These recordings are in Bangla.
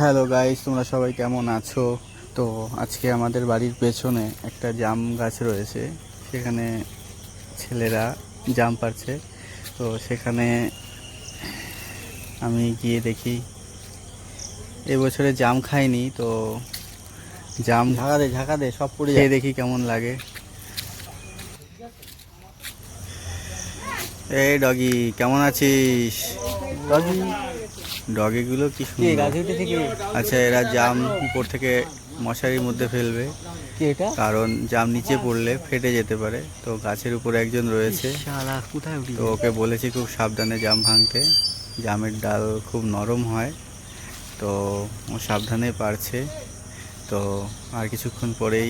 হ্যালো গাইস, তোমরা সবাই কেমন আছো? তো আজকে আমাদের বাড়ির পেছনে একটা জাম গাছ রয়েছে, সেখানে ছেলেরা জাম পাড়ছে। তো সেখানে আমি গিয়ে দেখি, এবছরে জাম খাইনি, তো জাম ঝাঁকা দে সব পড়ে খেয়ে যায়। দেখি কেমন লাগে। এই ডগি, কেমন আছিস? ডগি ডগিগুলো কি কে সুন্দর। গাছে উঠেছে? কে আচ্ছা, এরা জাম উপর থেকে মশারির মধ্যে ফেলবে, কে এটা? কারণ জাম নিচে পড়লে ফেটে যেতে পারে। তো গাছের উপরে একজন রয়েছে, শালা কোথায় উঠে তো যায়? ওকে বলেছি খুব সাবধানে জাম ভাঙতে। জামের ডাল খুব নরম হয়, তো ও সাবধানে পারছে। তো আর কিছুক্ষণ পরেই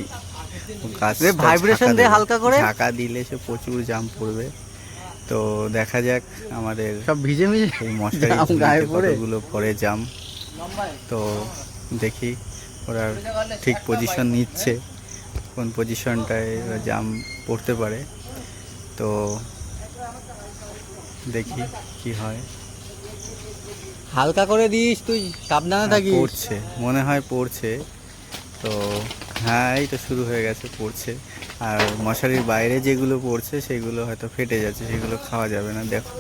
গাছটা ভাইব্রেশন দে হালকা করে। ঝাঁকা দিলে সে প্রচুর জাম পড়বে। তো দেখা যাক আমাদের সব ভিজে ভিজে এই মশারি জাম গায়ে পড়ে। কতগুলো পড়ে জাম। তো দেখি ওরা ঠিক পজিশন নিচ্ছে, কোন পজিশনটায় ওরা জাম পড়তে পারে। তো দেখি কি হয়। হালকা করে দিস, তুই সাবধানে থাকিস। পড়ছে, মনে হয় পড়ছে। তো হ্যাঁ, এই তো শুরু হয়ে গেছে, পড়ছে। আর মশারির বাইরে যেগুলো পড়ছে সেগুলো হয়তো ফেটে যাচ্ছে, সেগুলো খাওয়া যাবে না। দেখো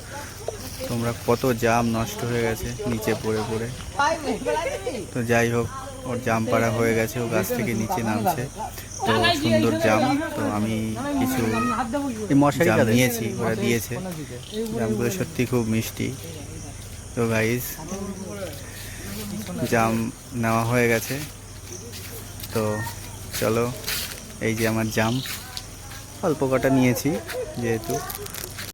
তোমরা, কত জাম নষ্ট হয়ে গেছে নিচে পড়ে পড়ে। তো যাই হোক, ওর জাম পাড়া হয়ে গেছে, ও গাছ থেকে নিচে নামছে। তো সুন্দর জাম। তো আমি কিছু জাম নিয়েছি, ওরা দিয়েছে। জামগুলো সত্যি খুব মিষ্টি। তো গাইস, জাম নেওয়া হয়ে গেছে। তো চলো, এই যে আমার জাম, অল্প কটা নিয়েছি যেহেতু।